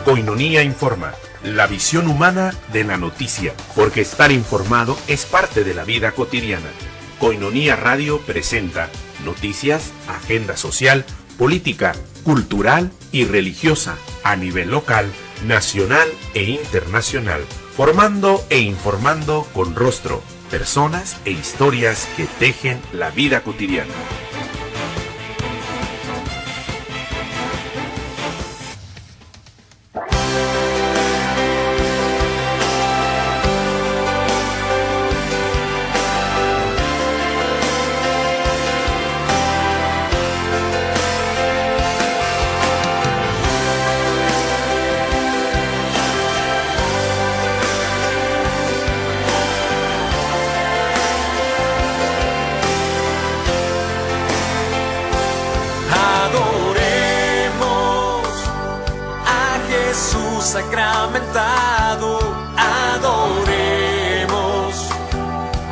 Koinonia Informa, la visión humana de la noticia, porque estar informado es parte de la vida cotidiana. Koinonia Radio presenta noticias, agenda social, política, cultural y religiosa a nivel local, nacional e internacional, formando e informando con rostro, personas e historias que tejen la vida cotidiana. Sacramentado, adoremos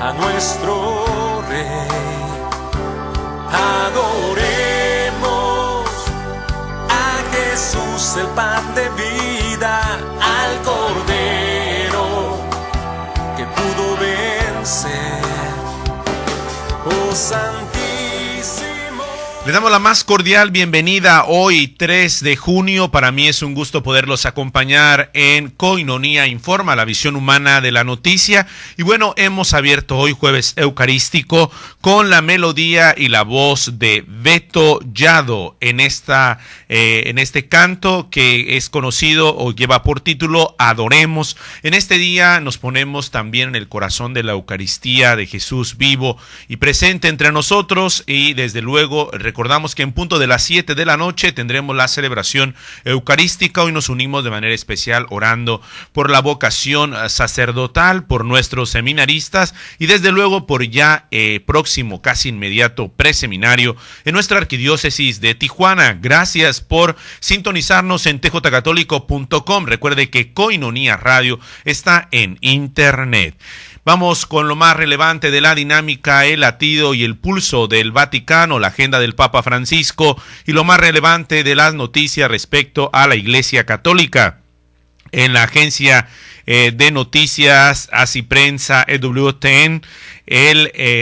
a nuestro Rey, adoremos a Jesús, el pan de vida, al Cordero que pudo vencer, oh Santísimo. Les damos la más cordial bienvenida hoy 3 de junio. Para mí es un gusto poderlos acompañar en Koinonia Informa, la visión humana de la noticia. Y bueno, hemos abierto hoy jueves eucarístico con la melodía y la voz de Beto Yado en este canto que es conocido o lleva por título Adoremos. En este día nos ponemos también en el corazón de la Eucaristía de Jesús vivo y presente entre nosotros, y desde luego recordamos que en punto de las 7 de la noche tendremos la celebración eucarística. Hoy nos unimos de manera especial orando por la vocación sacerdotal, por nuestros seminaristas y desde luego por ya próximo, casi inmediato preseminario en nuestra arquidiócesis de Tijuana. Gracias por sintonizarnos en tjcatólico.com. Recuerde que Koinonia Radio está en internet. Vamos con lo más relevante de la dinámica, el latido y el pulso del Vaticano, la agenda del Papa Francisco y lo más relevante de las noticias respecto a la Iglesia Católica. En la agencia de noticias Así Prensa EWTN,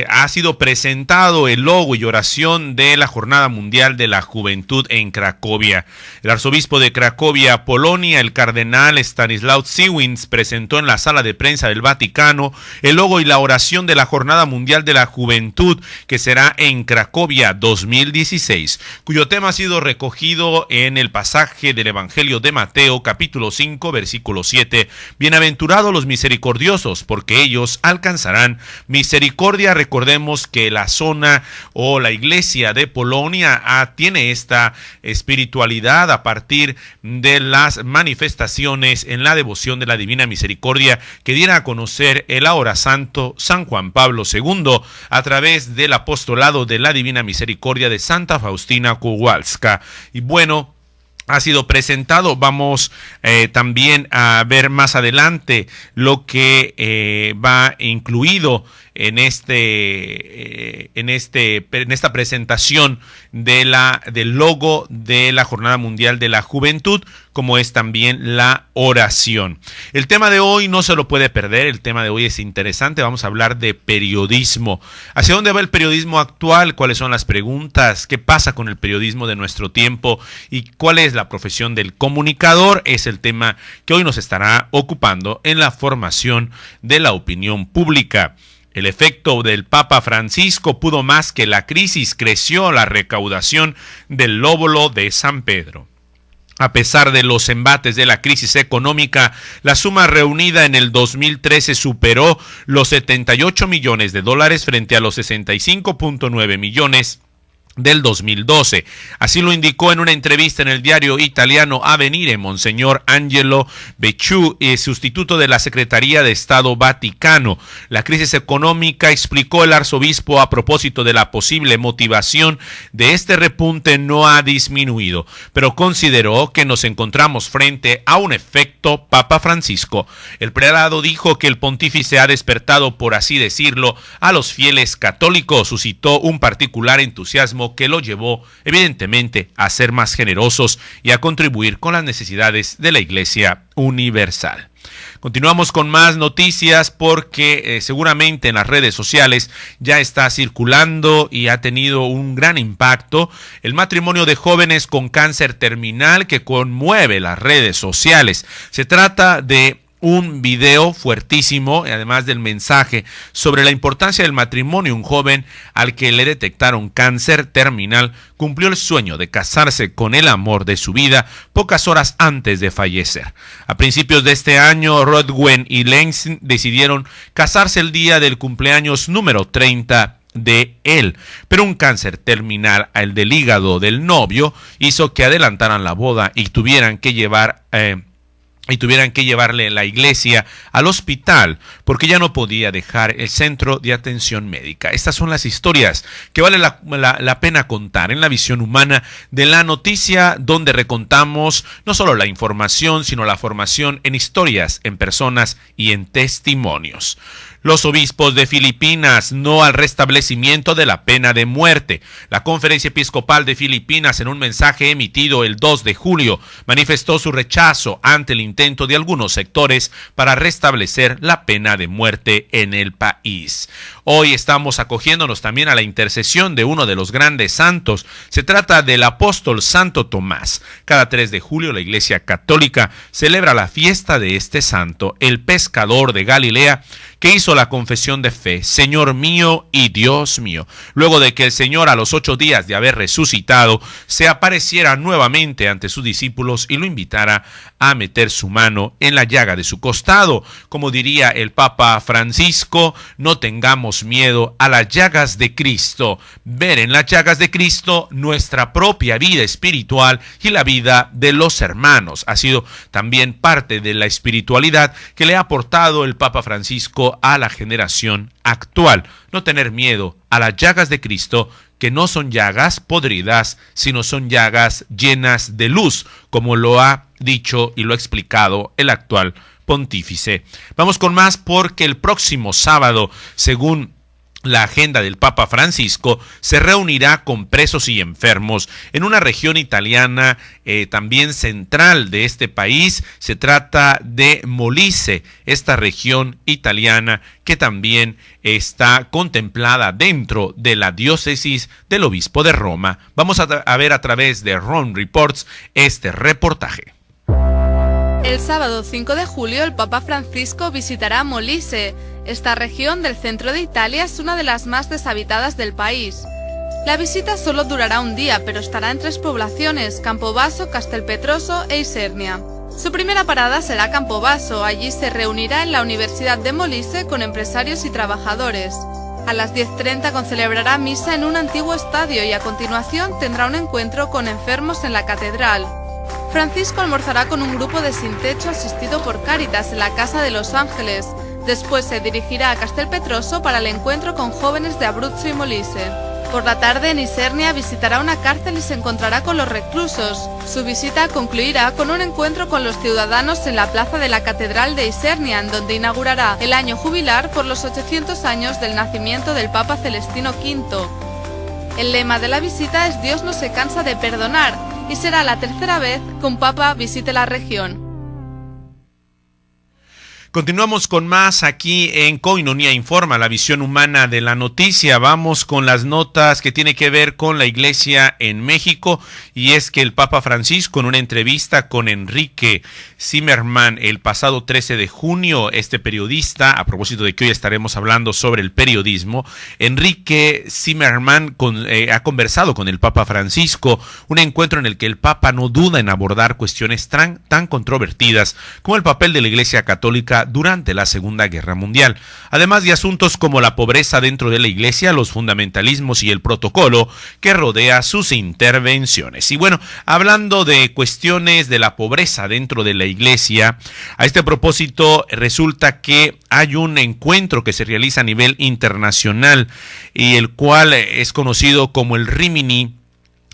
ha sido presentado el logo y oración de la Jornada Mundial de la Juventud en Cracovia. El arzobispo de Cracovia, Polonia, el cardenal Stanislaw Siwins, presentó en la sala de prensa del Vaticano el logo y la oración de la Jornada Mundial de la Juventud, que será en Cracovia 2016, cuyo tema ha sido recogido en el pasaje del Evangelio de Mateo, capítulo 5, versículo 7. Bienaventurados los misericordiosos, porque ellos alcanzarán misericordia. Recordemos que la zona o la iglesia de Polonia tiene esta espiritualidad a partir de las manifestaciones en la devoción de la Divina Misericordia que diera a conocer el ahora santo San Juan Pablo II a través del apostolado de la Divina Misericordia de Santa Faustina Kowalska. Y bueno, ha sido presentado. Vamos también a ver más adelante lo que va incluido en esta presentación del logo de la Jornada Mundial de la Juventud, como es también la oración. El tema de hoy no se lo puede perder, el tema de hoy es interesante. Vamos a hablar de periodismo. ¿Hacia dónde va el periodismo actual? ¿Cuáles son las preguntas? ¿Qué pasa con el periodismo de nuestro tiempo? ¿Y cuál es la profesión del comunicador? Es el tema que hoy nos estará ocupando en la formación de la opinión pública. El efecto del Papa Francisco pudo más que la crisis, creció la recaudación del lóbulo de San Pedro. A pesar de los embates de la crisis económica, la suma reunida en el 2013 superó los 78 millones de dólares frente a los 65.9 millones del 2012. Así lo indicó en una entrevista en el diario italiano Avvenire Monseñor Angelo Becciu, sustituto de la Secretaría de Estado Vaticano. La crisis económica, explicó el arzobispo a propósito de la posible motivación de este repunte, no ha disminuido, pero consideró que nos encontramos frente a un efecto Papa Francisco. El prelado dijo que el pontífice ha despertado, por así decirlo, a los fieles católicos, suscitó un particular entusiasmo mismo que lo llevó evidentemente a ser más generosos y a contribuir con las necesidades de la Iglesia universal. Continuamos con más noticias porque seguramente en las redes sociales ya está circulando y ha tenido un gran impacto el matrimonio de jóvenes con cáncer terminal que conmueve las redes sociales. Se trata de un video fuertísimo, además del mensaje sobre la importancia del matrimonio. Un joven al que le detectaron cáncer terminal cumplió el sueño de casarse con el amor de su vida pocas horas antes de fallecer. A principios de este año, Rodwen y Lenz decidieron casarse el día del cumpleaños número 30 de él, pero un cáncer terminal, el del hígado del novio, hizo que adelantaran la boda y tuvieran que llevarle la iglesia al hospital porque ya no podía dejar el centro de atención médica. Estas son las historias que vale la pena contar en la visión humana de la noticia, donde recontamos no solo la información, sino la formación en historias, en personas y en testimonios. Los obispos de Filipinas no al restablecimiento de la pena de muerte. La Conferencia Episcopal de Filipinas, en un mensaje emitido el 2 de julio, manifestó su rechazo ante el intento de algunos sectores para restablecer la pena de muerte en el país. Hoy estamos acogiéndonos también a la intercesión de uno de los grandes santos. Se trata del apóstol Santo Tomás. Cada 3 de julio la Iglesia Católica celebra la fiesta de este santo, el pescador de Galilea, que hizo la confesión de fe: Señor mío y Dios mío. Luego de que el Señor, a los 8 días de haber resucitado, se apareciera nuevamente ante sus discípulos y lo invitara a meter su mano en la llaga de su costado. Como diría el Papa Francisco, no tengamos miedo a las llagas de Cristo. Ver en las llagas de Cristo nuestra propia vida espiritual y la vida de los hermanos. Ha sido también parte de la espiritualidad que le ha aportado el Papa Francisco a la generación actual. No tener miedo a las llagas de Cristo, que no son llagas podridas, sino son llagas llenas de luz, como lo ha dicho y lo ha explicado el actual pontífice. Vamos con más porque el próximo sábado, según la agenda del Papa Francisco, se reunirá con presos y enfermos en una región italiana también central de este país. Se trata de Molise, esta región italiana que también está contemplada dentro de la diócesis del obispo de Roma. Vamos a ver a través de Rome Reports este reportaje. El sábado 5 de julio el Papa Francisco visitará Molise. Esta región del centro de Italia es una de las más deshabitadas del país. La visita solo durará un día, pero estará en 3 poblaciones: Campobasso, Castelpetroso e Isernia. Su primera parada será Campobasso. Allí se reunirá en la Universidad de Molise con empresarios y trabajadores. A las 10:30 celebrará misa en un antiguo estadio y a continuación tendrá un encuentro con enfermos en la catedral. Francisco almorzará con un grupo de sin techo asistido por Cáritas en la Casa de los Ángeles. Después se dirigirá a Castelpetroso para el encuentro con jóvenes de Abruzzo y Molise. Por la tarde en Isernia visitará una cárcel y se encontrará con los reclusos. Su visita concluirá con un encuentro con los ciudadanos en la plaza de la Catedral de Isernia, en donde inaugurará el año jubilar por los 800 años del nacimiento del Papa Celestino V. El lema de la visita es Dios no se cansa de perdonar, y será la tercera vez que un papa visite la región. Continuamos con más aquí en Koinonia Informa, la visión humana de la noticia. Vamos con las notas que tiene que ver con la Iglesia en México, y es que el Papa Francisco, en una entrevista con Enrique Zimmerman el pasado 13 de junio, este periodista, a propósito de que hoy estaremos hablando sobre el periodismo, Enrique Zimmerman ha conversado con el Papa Francisco, un encuentro en el que el Papa no duda en abordar cuestiones tan controvertidas como el papel de la Iglesia Católica durante la Segunda Guerra Mundial, además de asuntos como la pobreza dentro de la Iglesia, los fundamentalismos y el protocolo que rodea sus intervenciones. Y bueno, hablando de cuestiones de la pobreza dentro de la Iglesia, a este propósito resulta que hay un encuentro que se realiza a nivel internacional y el cual es conocido como el Rimini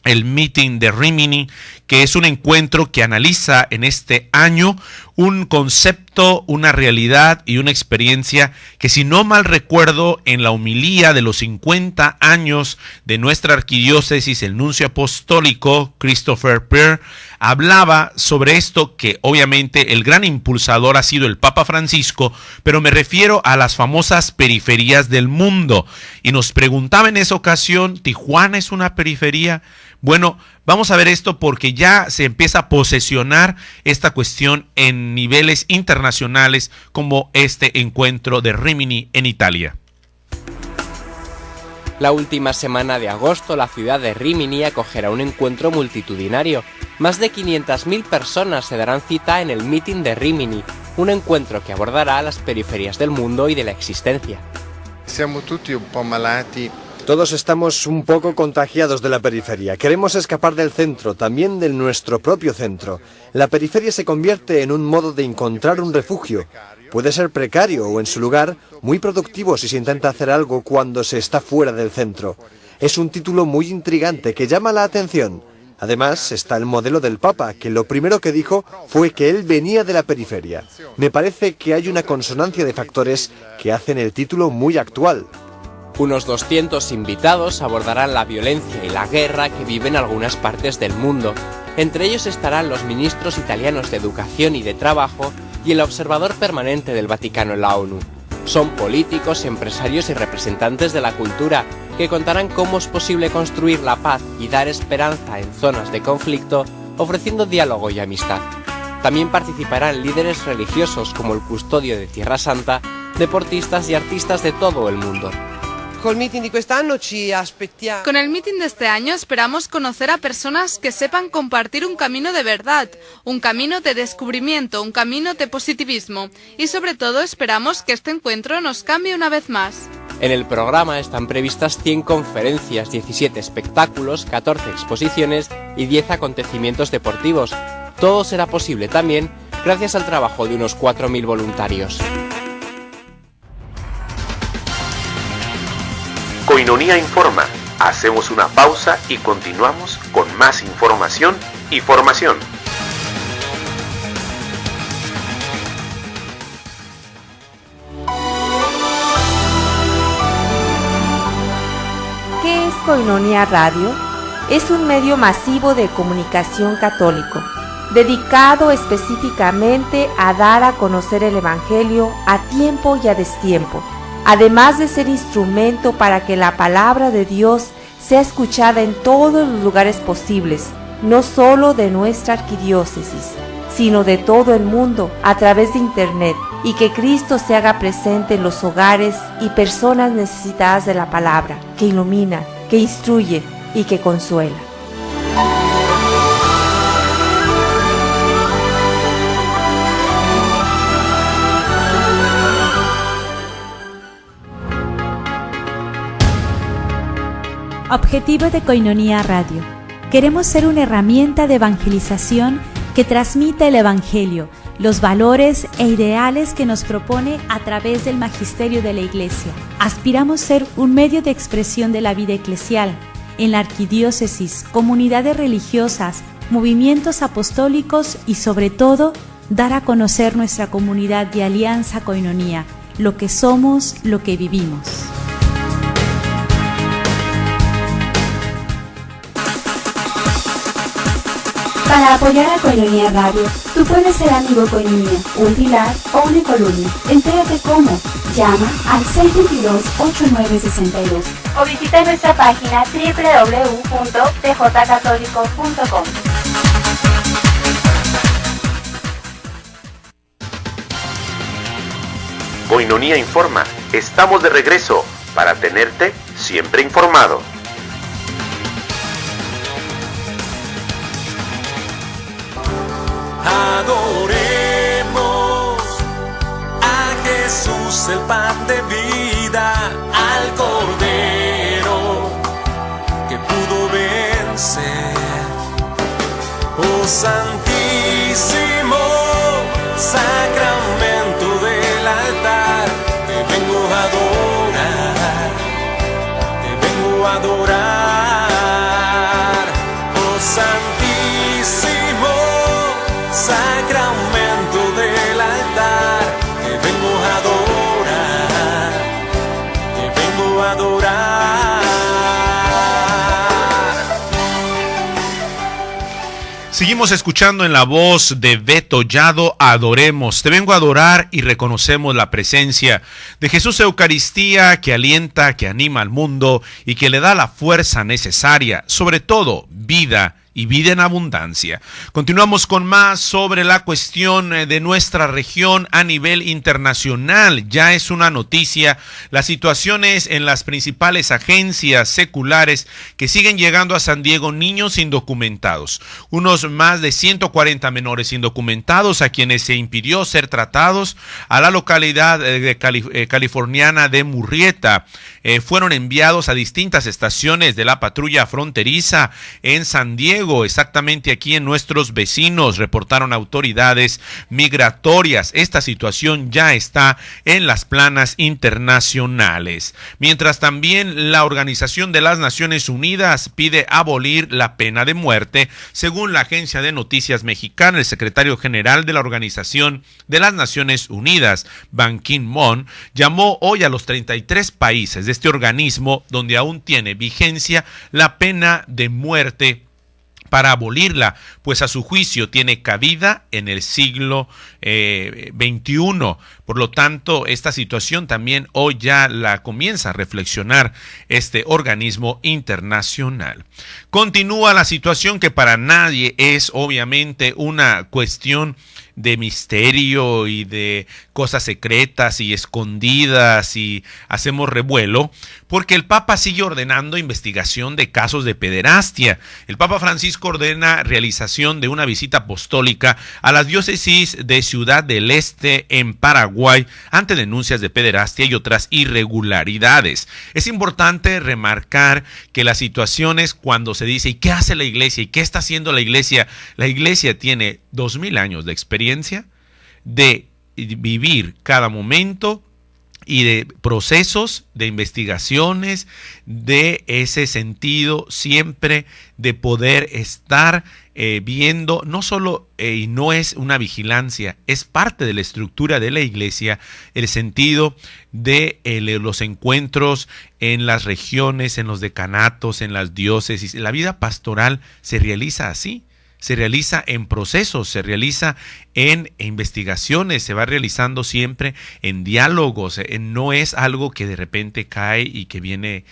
el Meeting de Rimini, que es un encuentro que analiza en este año un concepto, una realidad y una experiencia que, si no mal recuerdo, en la homilía de los 50 años de nuestra arquidiócesis, el nuncio apostólico Christopher Peer hablaba sobre esto, que obviamente el gran impulsador ha sido el Papa Francisco, pero me refiero a las famosas periferias del mundo. Y nos preguntaba en esa ocasión, ¿Tijuana es una periferia? Bueno, vamos a ver esto porque ya se empieza a posesionar esta cuestión en niveles internacionales, como este encuentro de Rimini en Italia. La última semana de agosto, la ciudad de Rimini acogerá un encuentro multitudinario. Más de 500.000 personas se darán cita en el Meeting de Rimini, un encuentro que abordará las periferias del mundo y de la existencia. Todos estamos un poco contagiados de la periferia. Queremos escapar del centro, también de nuestro propio centro. La periferia se convierte en un modo de encontrar un refugio. Puede ser precario o, en su lugar, muy productivo si se intenta hacer algo cuando se está fuera del centro. Es un título muy intrigante que llama la atención. Además, está el modelo del Papa, que lo primero que dijo fue que él venía de la periferia. Me parece que hay una consonancia de factores que hacen el título muy actual. Unos 200 invitados abordarán la violencia y la guerra que viven algunas partes del mundo. Entre ellos estarán los ministros italianos de Educación y de Trabajo y el observador permanente del Vaticano en la ONU. Son políticos, empresarios y representantes de la cultura que contarán cómo es posible construir la paz y dar esperanza en zonas de conflicto, ofreciendo diálogo y amistad. También participarán líderes religiosos como el custodio de Tierra Santa, deportistas y artistas de todo el mundo. Con el meeting de este año esperamos conocer a personas que sepan compartir un camino de verdad, un camino de descubrimiento, un camino de positivismo, y sobre todo esperamos que este encuentro nos cambie una vez más. En el programa están previstas 100 conferencias, 17 espectáculos, 14 exposiciones y 10 acontecimientos deportivos. Todo será posible también gracias al trabajo de unos 4.000 voluntarios. Koinonia Informa. Hacemos una pausa y continuamos con más información y formación. ¿Qué es Koinonia Radio? Es un medio masivo de comunicación católico, dedicado específicamente a dar a conocer el Evangelio a tiempo y a destiempo, además de ser instrumento para que la palabra de Dios sea escuchada en todos los lugares posibles, no solo de nuestra arquidiócesis, sino de todo el mundo a través de Internet, y que Cristo se haga presente en los hogares y personas necesitadas de la palabra, que ilumina, que instruye y que consuela. Objetivo de Koinonia Radio. Queremos ser una herramienta de evangelización que transmita el Evangelio, los valores e ideales que nos propone a través del magisterio de la Iglesia. Aspiramos ser un medio de expresión de la vida eclesial en la arquidiócesis, comunidades religiosas, movimientos apostólicos y, sobre todo, dar a conocer nuestra comunidad de Alianza Koinonia, lo que somos, lo que vivimos. Para apoyar a Koinonia Radio, tú puedes ser amigo Koinonia, un pilar o una columna. Entérate cómo. Llama al 622-8962 o visita nuestra página www.tjcatólico.com. Koinonia Informa. Estamos de regreso para tenerte siempre informado. Adoremos a Jesús, el pan de vida, al Cordero que pudo vencer. Oh Santísimo Sacramento del altar, te vengo a adorar, te vengo a adorar. Seguimos escuchando en la voz de Beto Yado, Adoremos. Te vengo a adorar y reconocemos la presencia de Jesús Eucaristía, que alienta, que anima al mundo y que le da la fuerza necesaria, sobre todo vida y vida en abundancia. Continuamos con más sobre la cuestión de nuestra región a nivel internacional. Ya es una noticia las situaciones en las principales agencias seculares que siguen llegando a San Diego niños indocumentados. Unos más de 140 menores indocumentados a quienes se impidió ser tratados a la localidad californiana de Murrieta. Fueron enviados a distintas estaciones de la patrulla fronteriza en San Diego. Exactamente aquí en nuestros vecinos, reportaron autoridades migratorias. Esta situación ya está en las planas internacionales. Mientras también la Organización de las Naciones Unidas pide abolir la pena de muerte. Según la agencia de noticias mexicana, el secretario general de la Organización de las Naciones Unidas, Ban Ki-moon, llamó hoy a los 33 países de este organismo donde aún tiene vigencia la pena de muerte para abolirla, pues a su juicio tiene cabida en el siglo XXI. Por lo tanto, esta situación también hoy ya la comienza a reflexionar este organismo internacional. Continúa la situación que para nadie es obviamente una cuestión de misterio y de cosas secretas y escondidas y hacemos revuelo, porque el Papa sigue ordenando investigación de casos de pederastia. El Papa Francisco ordena realización de una visita apostólica a las diócesis de Ciudad del Este en Paraguay ante denuncias de pederastia y otras irregularidades. Es importante remarcar que las situaciones cuando se dice ¿y qué hace la iglesia? ¿Y qué está haciendo la iglesia? La iglesia tiene 2000 años de experiencia de vivir cada momento y de procesos, de investigaciones, de ese sentido siempre de poder estar viendo, no solo, y no es una vigilancia, es parte de la estructura de la iglesia, el sentido de los encuentros en las regiones, en los decanatos, en las diócesis. La vida pastoral se realiza así. Se realiza en procesos, se realiza en investigaciones, se va realizando siempre en diálogos, no es algo que de repente cae y que viene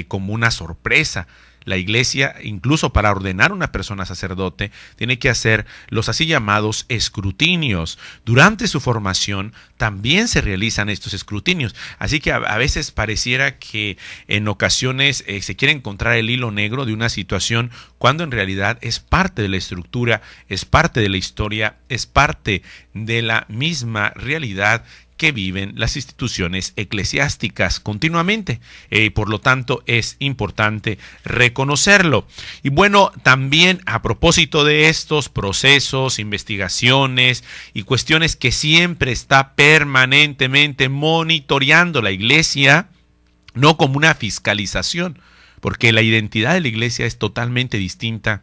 como una sorpresa. La iglesia, incluso para ordenar a una persona sacerdote, tiene que hacer los así llamados escrutinios. Durante su formación también se realizan estos escrutinios. Así que a veces pareciera que en ocasiones se quiere encontrar el hilo negro de una situación cuando en realidad es parte de la estructura, es parte de la historia, es parte de la misma realidad que viven las instituciones eclesiásticas continuamente. Por lo tanto, es importante reconocerlo. Y bueno, también a propósito de estos procesos, investigaciones y cuestiones que siempre está permanentemente monitoreando la iglesia, no como una fiscalización, porque la identidad de la iglesia es totalmente distinta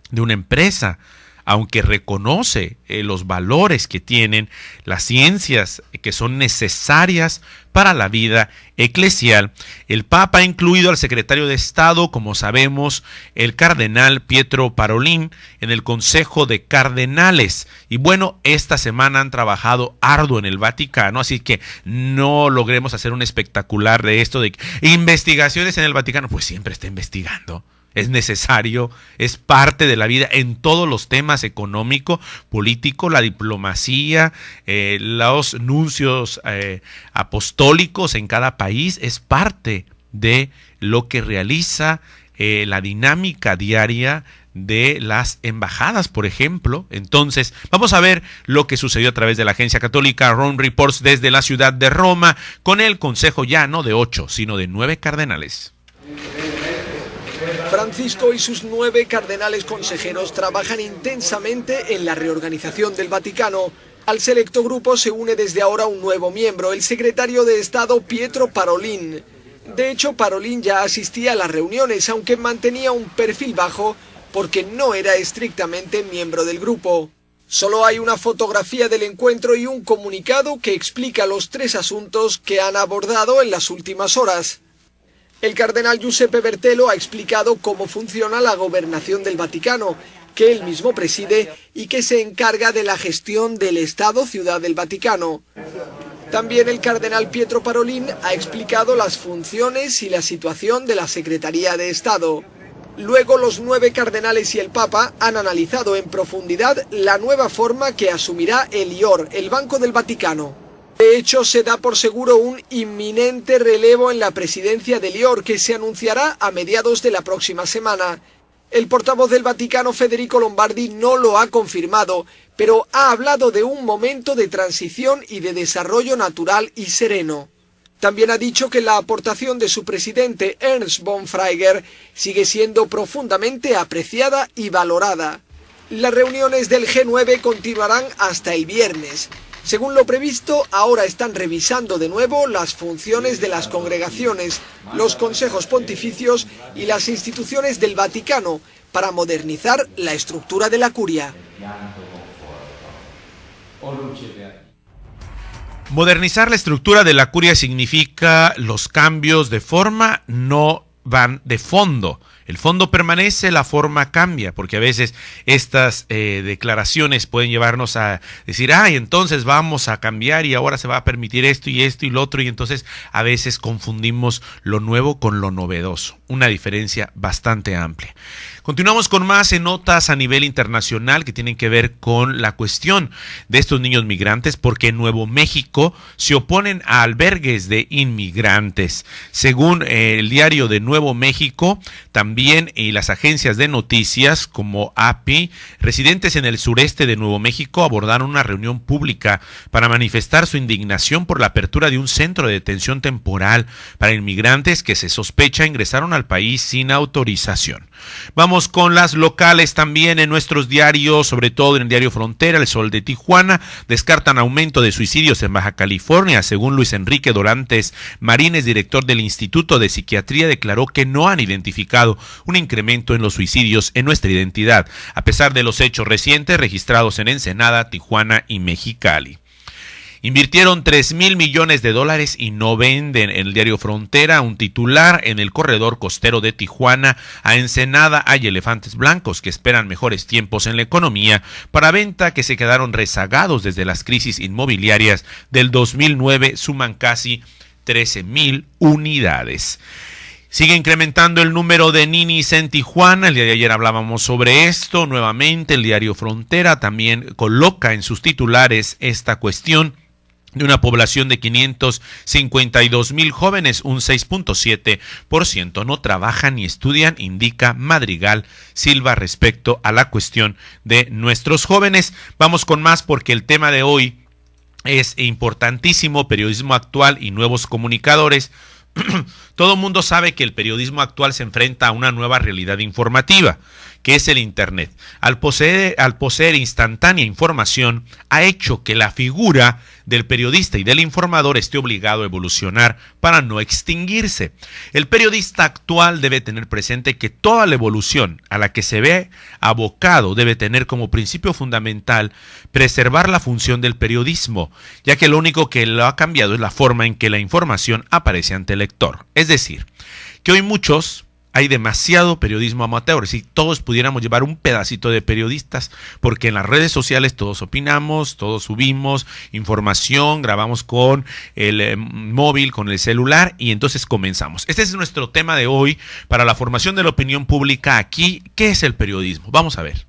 de una empresa. Aunque reconoce los valores que tienen las ciencias que son necesarias para la vida eclesial, el Papa ha incluido al secretario de Estado, como sabemos, el cardenal Pietro Parolin, en el Consejo de Cardenales. Y bueno, esta semana han trabajado arduo en el Vaticano, así que no logremos hacer un espectacular de esto de investigaciones en el Vaticano, pues siempre está investigando. Es necesario, es parte de la vida en todos los temas económico, político, la diplomacia, los nuncios apostólicos en cada país, es parte de lo que realiza la dinámica diaria de las embajadas, por ejemplo. Entonces, vamos a ver lo que sucedió a través de la agencia católica Rome Reports desde la ciudad de Roma, con el consejo ya no de 8, sino de 9 cardenales. Francisco y sus 9 cardenales consejeros trabajan intensamente en la reorganización del Vaticano. Al selecto grupo se une desde ahora un nuevo miembro, el secretario de Estado Pietro Parolin. De hecho, Parolin ya asistía a las reuniones, aunque mantenía un perfil bajo porque no era estrictamente miembro del grupo. Solo hay una fotografía del encuentro y un comunicado que explica los 3 asuntos que han abordado en las últimas horas. El cardenal Giuseppe Bertelo ha explicado cómo funciona la gobernación del Vaticano. que él mismo preside y que se encarga de la gestión del Estado Ciudad del Vaticano. También el cardenal Pietro Parolin ha explicado las funciones y la situación de la Secretaría de Estado. Luego, los 9 cardenales y el Papa han analizado en profundidad la nueva forma que asumirá el IOR, el Banco del Vaticano. De hecho, se da por seguro un inminente relevo en la presidencia del IOR, que se anunciará a mediados de la próxima semana. El portavoz del Vaticano, Federico Lombardi, no lo ha confirmado, pero ha hablado de un momento de transición y de desarrollo natural y sereno. También ha dicho que la aportación de su presidente, Ernst von Freiger, sigue siendo profundamente apreciada y valorada. Las reuniones del G9 continuarán hasta el viernes. Según lo previsto, ahora están revisando de nuevo las funciones de las congregaciones, los consejos pontificios y las instituciones del Vaticano para modernizar la estructura de la curia. Modernizar la estructura de la curia significa los cambios de forma no van de fondo. El fondo permanece, la forma cambia, porque a veces estas declaraciones pueden llevarnos a decir, entonces vamos a cambiar y ahora se va a permitir esto y lo otro, y entonces a veces confundimos lo nuevo con lo novedoso. Una diferencia bastante amplia. Continuamos con más notas a nivel internacional que tienen que ver con la cuestión de estos niños migrantes, porque en Nuevo México se oponen a albergues de inmigrantes. Según el diario de Nuevo México, también las agencias de noticias como API, residentes en el sureste de Nuevo México abordaron una reunión pública para manifestar su indignación por la apertura de un centro de detención temporal para inmigrantes que se sospecha ingresaron al país sin autorización. Vamos con las locales también en nuestros diarios, sobre todo en el diario Frontera, El Sol de Tijuana. Descartan aumento de suicidios en Baja California. Según Luis Enrique Dorantes Marínez, director del Instituto de Psiquiatría, declaró que no han identificado un incremento en los suicidios en nuestra identidad, a pesar de los hechos recientes registrados en Ensenada, Tijuana y Mexicali. Invirtieron $3,000 millones y no venden. En el diario Frontera, un titular: en el corredor costero de Tijuana a Ensenada hay elefantes blancos que esperan mejores tiempos en la economía para venta, que se quedaron rezagados desde las crisis inmobiliarias del 2009, suman casi 13,000 unidades. Sigue incrementando el número de ninis en Tijuana. El día de ayer hablábamos sobre esto. Nuevamente el diario Frontera también coloca en sus titulares esta cuestión de una población de 552,000 jóvenes, un 6.7% no trabajan ni estudian, indica Madrigal Silva respecto a la cuestión de nuestros jóvenes. Vamos con más porque el tema de hoy es importantísimo: periodismo actual y nuevos comunicadores. Todo el mundo sabe que el periodismo actual se enfrenta a una nueva realidad informativa, que es el Internet. Al poseer instantánea información, ha hecho que la figura del periodista y del informador esté obligado a evolucionar para no extinguirse. El periodista actual debe tener presente que toda la evolución a la que se ve abocado debe tener como principio fundamental preservar la función del periodismo, ya que lo único que lo ha cambiado es la forma en que la información aparece ante el lector. Es decir, que hoy hay demasiado periodismo amateur. Si todos pudiéramos llevar un pedacito de periodistas, porque en las redes sociales todos opinamos, todos subimos información, grabamos con el móvil, con el celular, y entonces comenzamos. Este es nuestro tema de hoy para la formación de la opinión pública aquí. ¿Qué es el periodismo? Vamos a ver.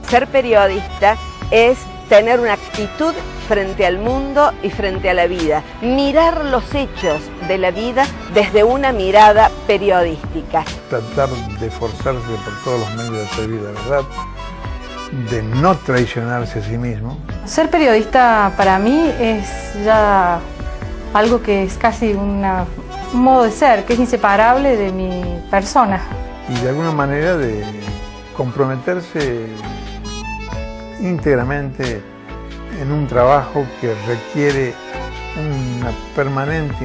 Ser periodista es tener una actitud frente al mundo y frente a la vida, mirar los hechos de la vida desde una mirada periodística. Tratar de esforzarse por todos los medios de servir la verdad, de no traicionarse a sí mismo. Ser periodista para mí es ya algo que es casi un modo de ser, que es inseparable de mi persona. Y de alguna manera de comprometerse íntegramente en un trabajo que requiere una permanente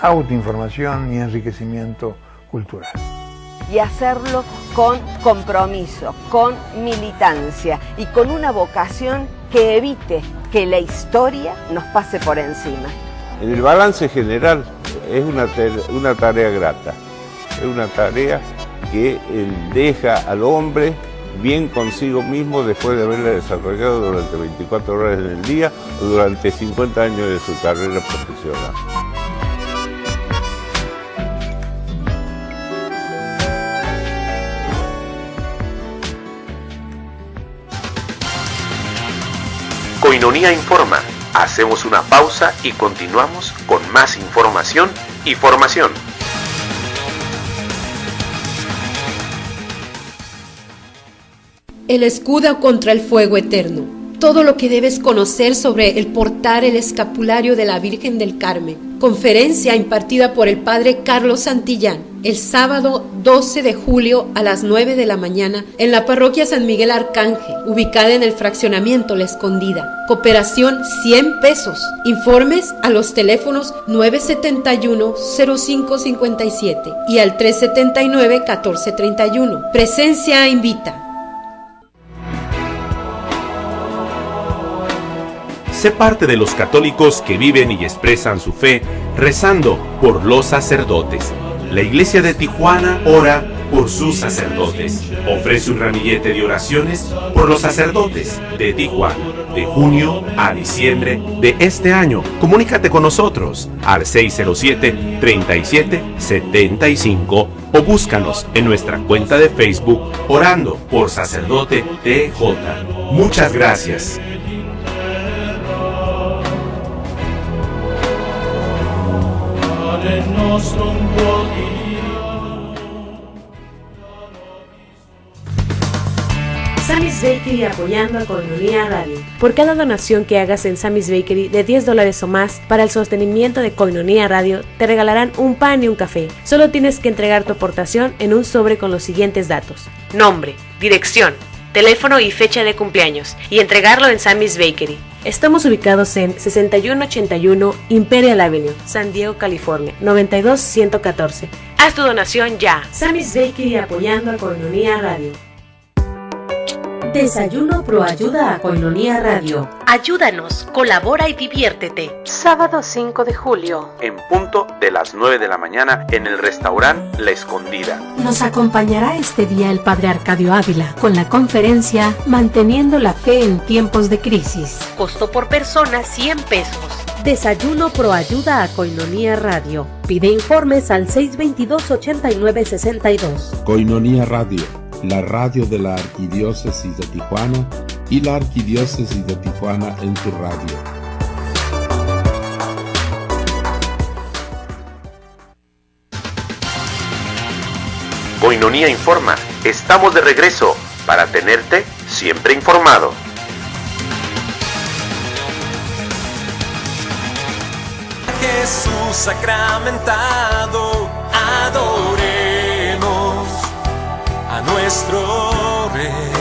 autoinformación y enriquecimiento cultural. Y hacerlo con compromiso, con militancia y con una vocación que evite que la historia nos pase por encima. En el balance general es una tarea grata, es una tarea que deja al hombre bien consigo mismo después de haberla desarrollado durante 24 horas en el día o durante 50 años de su carrera profesional. Koinonia Informa. Hacemos una pausa y continuamos con más información y formación. El escudo contra el fuego eterno. Todo lo que debes conocer sobre el portar el escapulario de la Virgen del Carmen. Conferencia impartida por el Padre Carlos Santillán el sábado 12 de julio a las 9 de la mañana en la parroquia San Miguel Arcángel, ubicada en el fraccionamiento La Escondida. Cooperación 100 pesos. Informes a los teléfonos 971-0557 y al 379-1431. Presencia invita. Sé parte de los católicos que viven y expresan su fe rezando por los sacerdotes. La Iglesia de Tijuana ora por sus sacerdotes. Ofrece un ramillete de oraciones por los sacerdotes de Tijuana, de junio a diciembre de este año. Comunícate con nosotros al 607-3775 o búscanos en nuestra cuenta de Facebook Orando por Sacerdote TJ. Muchas gracias. Sammy's Bakery apoyando a Koinonia Radio. Por cada donación que hagas en Sammy's Bakery de $10 o más para el sostenimiento de Koinonia Radio, te regalarán un pan y un café. Solo tienes que entregar tu aportación en un sobre con los siguientes datos: nombre, dirección, teléfono y fecha de cumpleaños, y entregarlo en Sammy's Bakery. Estamos ubicados en 6181 Imperial Avenue, San Diego, California, 92114. Haz tu donación ya. Sammy's Bakery apoyando a Koinonia Radio. Desayuno Pro ayuda a Koinonia Radio. Ayúdanos, colabora y diviértete. Sábado 5 de julio. En punto de las 9 de la mañana en el restaurante La Escondida. Nos acompañará este día el Padre Arcadio Ávila con la conferencia Manteniendo la Fe en Tiempos de Crisis. Costo por persona 100 pesos. Desayuno Pro ayuda a Koinonia Radio. Pide informes al 622-8962. Koinonia Radio, la radio de la Arquidiócesis de Tijuana y la Arquidiócesis de Tijuana en tu radio. Koinonia Informa. Estamos de regreso para tenerte siempre informado. Jesús sacramentado, adoremos a nuestro Rey.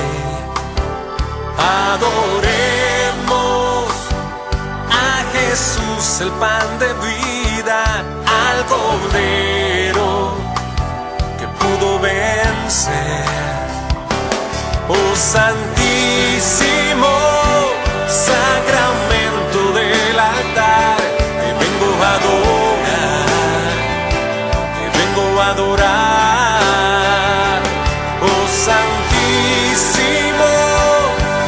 Adoremos a Jesús, el pan de vida, al Cordero que pudo vencer. Oh Santísimo Sacramento del altar, te vengo a adorar, te vengo a adorar. Oh Santísimo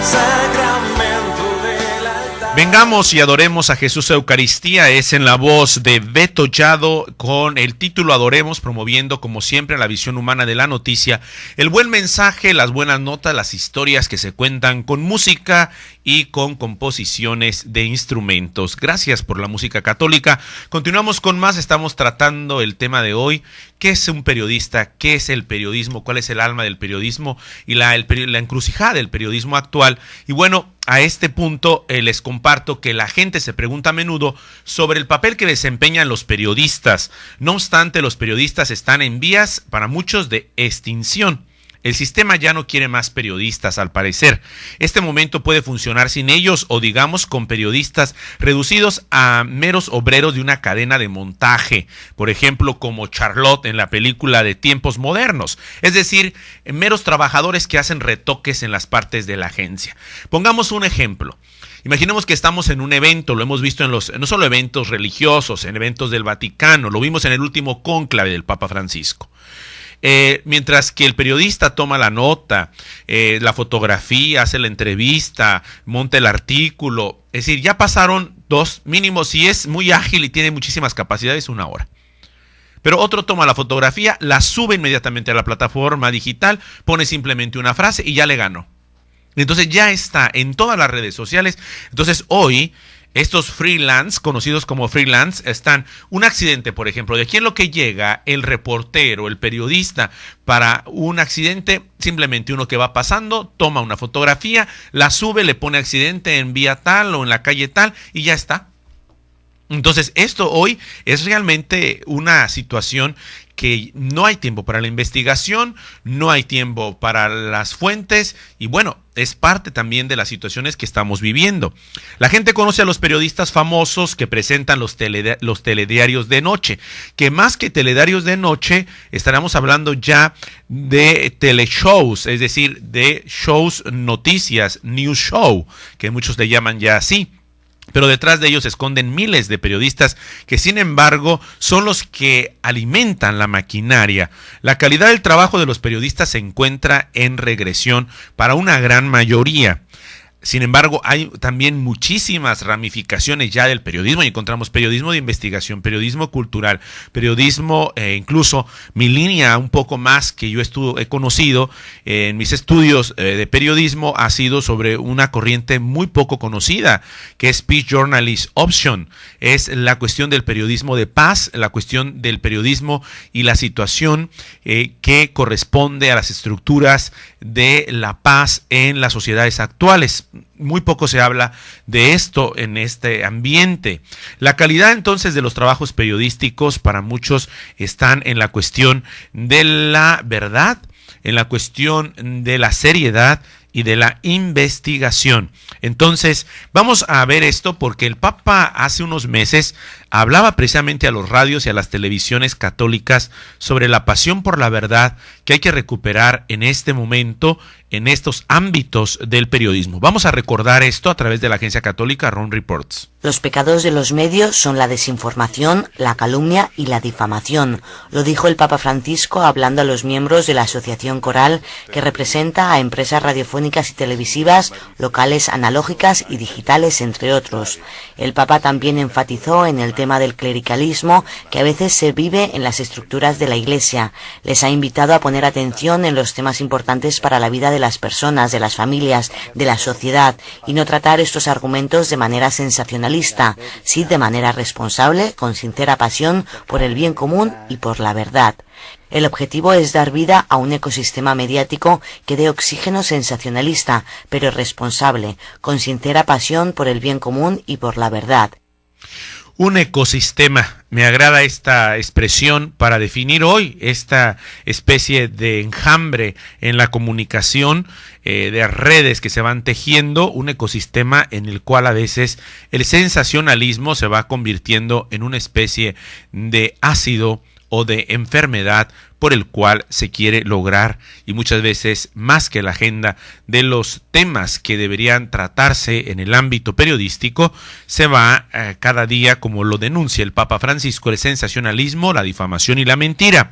Sacramento del altar. Vengamos y adoremos a Jesús Eucaristía. Es en la voz de Beto Yado con el título Adoremos, promoviendo como siempre la visión humana de la noticia, el buen mensaje, las buenas notas, las historias que se cuentan con música y con composiciones de instrumentos. Gracias por la música católica. Continuamos con más. Estamos tratando el tema de hoy: ¿qué es un periodista? ¿Qué es el periodismo? ¿Cuál es el alma del periodismo? Y la encrucijada del periodismo actual. Y bueno, a este punto les comparto que la gente se pregunta a menudo sobre el papel que desempeñan los periodistas. No obstante, los periodistas están en vías, para muchos, de extinción. El sistema ya no quiere más periodistas, al parecer. Este momento puede funcionar sin ellos, o digamos con periodistas reducidos a meros obreros de una cadena de montaje, por ejemplo como Charlotte en la película de Tiempos Modernos, es decir, meros trabajadores que hacen retoques en las partes de la agencia. Pongamos un ejemplo. Imaginemos que estamos en un evento, lo hemos visto en no solo eventos religiosos, en eventos del Vaticano, lo vimos en el último cónclave del Papa Francisco. Mientras que el periodista toma la nota, la fotografía, hace la entrevista, monta el artículo, es decir, ya pasaron mínimo, si es muy ágil y tiene muchísimas capacidades, 1 hora. Pero otro toma la fotografía, la sube inmediatamente a la plataforma digital, pone simplemente una frase y ya le ganó. Entonces ya está en todas las redes sociales. Entonces hoy estos freelance, conocidos como freelance, están un accidente, por ejemplo, de aquí en lo que llega el reportero, el periodista, para un accidente, simplemente uno que va pasando, toma una fotografía, la sube, le pone accidente en vía tal o en la calle tal y ya está. Entonces esto hoy es realmente una situación que no hay tiempo para la investigación, no hay tiempo para las fuentes y bueno, es parte también de las situaciones que estamos viviendo. La gente conoce a los periodistas famosos que presentan los telediarios de noche, que más que telediarios de noche estaremos hablando ya de teleshows, es decir, de shows noticias, news show, que muchos le llaman ya así. Pero detrás de ellos se esconden miles de periodistas que, sin embargo, son los que alimentan la maquinaria. La calidad del trabajo de los periodistas se encuentra en regresión para una gran mayoría. Sin embargo, hay también muchísimas ramificaciones ya del periodismo y encontramos periodismo de investigación, periodismo cultural, periodismo, incluso mi línea un poco más que yo he conocido en mis estudios de periodismo ha sido sobre una corriente muy poco conocida que es Peace Journalist Option. Es la cuestión del periodismo de paz, la cuestión del periodismo y la situación que corresponde a las estructuras de la paz en las sociedades actuales. Muy poco se habla de esto en este ambiente. La calidad entonces de los trabajos periodísticos para muchos están en la cuestión de la verdad, en la cuestión de la seriedad y de la investigación. Entonces, vamos a ver esto porque el Papa hace unos meses hablaba precisamente a los radios y a las televisiones católicas sobre la pasión por la verdad que hay que recuperar en este momento, en estos ámbitos del periodismo. Vamos a recordar esto a través de la agencia católica Ron Reports. Los pecados de los medios son la desinformación, la calumnia y la difamación. Lo dijo el Papa Francisco hablando a los miembros de la Asociación Coral que representa a empresas radiofónicas y televisivas, locales analógicas y digitales, entre otros. El Papa también enfatizó en el tema del clericalismo que a veces se vive en las estructuras de la Iglesia. Les ha invitado a poner atención en los temas importantes para la vida de las personas, de las familias, de la sociedad y no tratar estos argumentos de manera sensacionalista, sí de manera responsable, con sincera pasión por el bien común y por la verdad. El objetivo es dar vida a un ecosistema mediático que dé oxígeno sensacionalista, pero responsable, con sincera pasión por el bien común y por la verdad. Un ecosistema. Me agrada esta expresión para definir hoy esta especie de enjambre en la comunicación, de redes que se van tejiendo, un ecosistema en el cual a veces el sensacionalismo se va convirtiendo en una especie de ácido o de enfermedad por el cual se quiere lograr, y muchas veces más que la agenda de los temas que deberían tratarse en el ámbito periodístico, se va cada día, como lo denuncia el Papa Francisco, el sensacionalismo, la difamación y la mentira.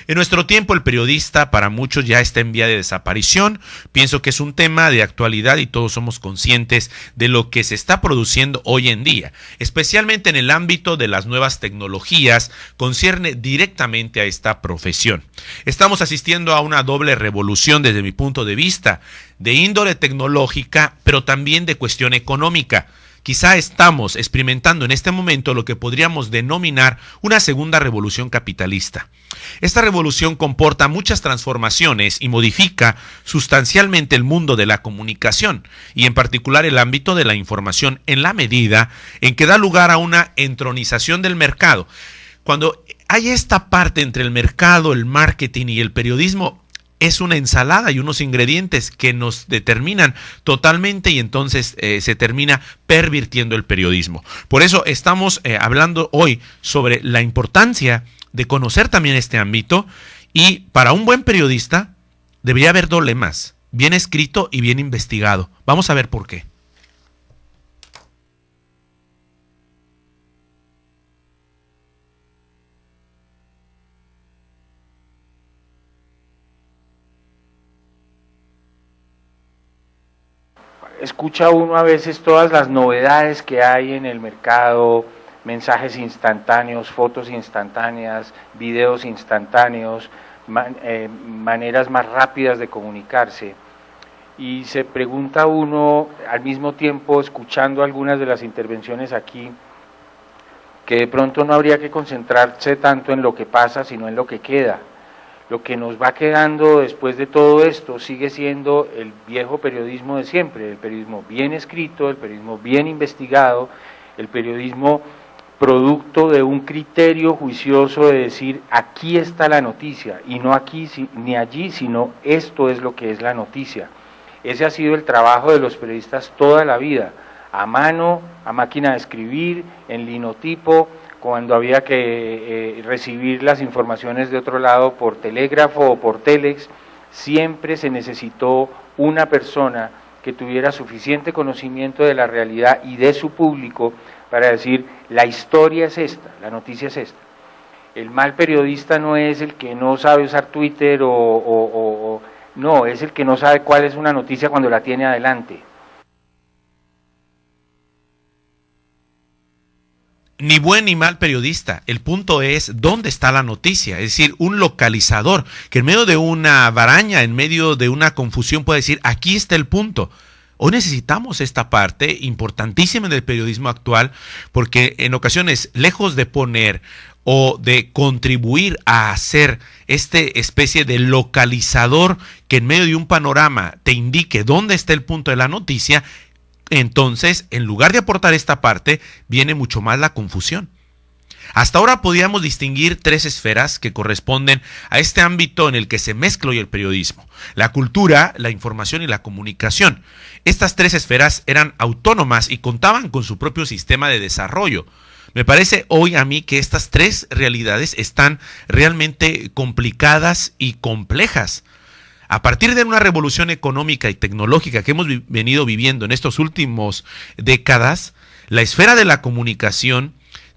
En nuestro tiempo el periodista para muchos ya está en vía de desaparición. Pienso que es un tema de actualidad y todos somos conscientes de lo que se está produciendo hoy en día, especialmente en el ámbito de las nuevas tecnologías, concierne directamente a esta profesión. Estamos asistiendo a una doble revolución desde mi punto de vista, de índole tecnológica, pero también de cuestión económica. Quizá estamos experimentando en este momento lo que podríamos denominar una segunda revolución capitalista. Esta revolución comporta muchas transformaciones y modifica sustancialmente el mundo de la comunicación y en particular el ámbito de la información en la medida en que da lugar a una entronización del mercado. Cuando hay esta parte entre el mercado, el marketing y el periodismo, es una ensalada y unos ingredientes que nos determinan totalmente y entonces se termina pervirtiendo el periodismo. Por eso estamos hablando hoy sobre la importancia de conocer también este ámbito y para un buen periodista debería haber dos lemas, bien escrito y bien investigado. Vamos a ver por qué. escucha uno a veces todas las novedades que hay en el mercado, mensajes instantáneos, fotos instantáneas, videos instantáneos, maneras más rápidas de comunicarse. Y se pregunta uno, al mismo tiempo, escuchando algunas de las intervenciones aquí, que de pronto no habría que concentrarse tanto en lo que pasa, sino en lo que queda. Lo que nos va quedando después de todo esto sigue siendo el viejo periodismo de siempre, el periodismo bien escrito, el periodismo bien investigado, el periodismo producto de un criterio juicioso de decir, aquí está la noticia, y no aquí ni allí, sino esto es lo que es la noticia. Ese ha sido el trabajo de los periodistas toda la vida, a mano, a máquina de escribir, en linotipo, cuando había que recibir las informaciones de otro lado por telégrafo o por telex, siempre se necesitó una persona que tuviera suficiente conocimiento de la realidad y de su público para decir, la historia es esta, la noticia es esta. El mal periodista no es el que no sabe usar Twitter no, es el que no sabe cuál es una noticia cuando la tiene adelante. Ni buen ni mal periodista, el punto es dónde está la noticia, es decir, un localizador que en medio de una varaña, en medio de una confusión puede decir, aquí está el punto. Hoy necesitamos esta parte importantísima del periodismo actual porque en ocasiones, lejos de poner o de contribuir a hacer este especie de localizador que en medio de un panorama te indique dónde está el punto de la noticia, entonces, en lugar de aportar esta parte, viene mucho más la confusión. Hasta ahora podíamos distinguir tres esferas que corresponden a este ámbito en el que se mezcla hoy el periodismo: la cultura, la información y la comunicación. Estas tres esferas eran autónomas y contaban con su propio sistema de desarrollo. Me parece hoy a mí que estas tres realidades están realmente complicadas y complejas. A partir de una revolución económica y tecnológica que hemos venido viviendo en estos últimos décadas, la esfera de la comunicación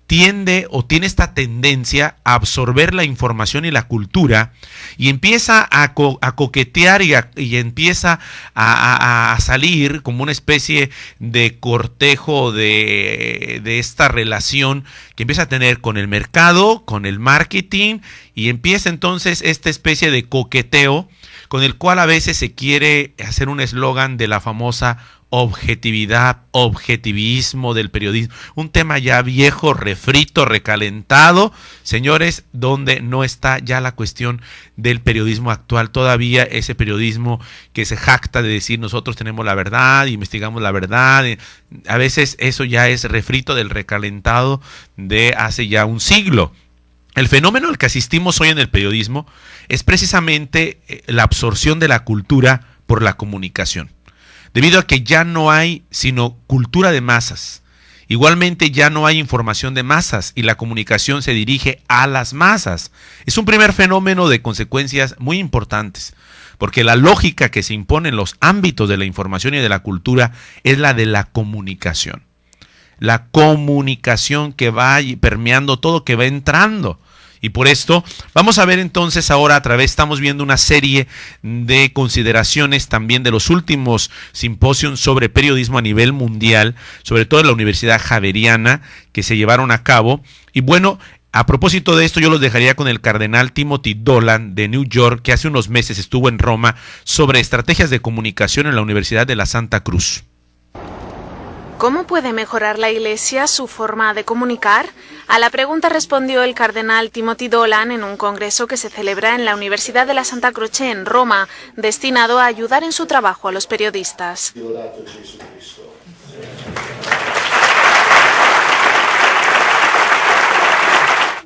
tiende o tiene esta tendencia a absorber la información y la cultura y empieza a coquetear y empieza a salir como una especie de cortejo de esta relación que empieza a tener con el mercado, con el marketing, y empieza entonces esta especie de coqueteo con el cual a veces se quiere hacer un eslogan de la famosa objetividad, objetivismo del periodismo, un tema ya viejo, refrito, recalentado, señores, donde no está ya la cuestión del periodismo actual, todavía ese periodismo que se jacta de decir nosotros tenemos la verdad, investigamos la verdad, a veces eso ya es refrito del recalentado de hace ya un siglo. El fenómeno al que asistimos hoy en el periodismo es precisamente la absorción de la cultura por la comunicación, debido a que ya no hay sino cultura de masas. Igualmente ya no hay información de masas y la comunicación se dirige a las masas. Es un primer fenómeno de consecuencias muy importantes, porque la lógica que se impone en los ámbitos de la información y de la cultura es la de la comunicación. La comunicación que va permeando todo, que va entrando. Y por esto vamos a ver entonces ahora estamos viendo una serie de consideraciones también de los últimos simposios sobre periodismo a nivel mundial, sobre todo en la Universidad Javeriana, que se llevaron a cabo. Y bueno, a propósito de esto, yo los dejaría con el cardenal Timothy Dolan de New York, que hace unos meses estuvo en Roma, sobre estrategias de comunicación en la Universidad de la Santa Cruz. ¿Cómo puede mejorar la Iglesia su forma de comunicar? A la pregunta respondió el cardenal Timothy Dolan en un congreso que se celebra en la Universidad de la Santa Croce en Roma, destinado a ayudar en su trabajo a los periodistas.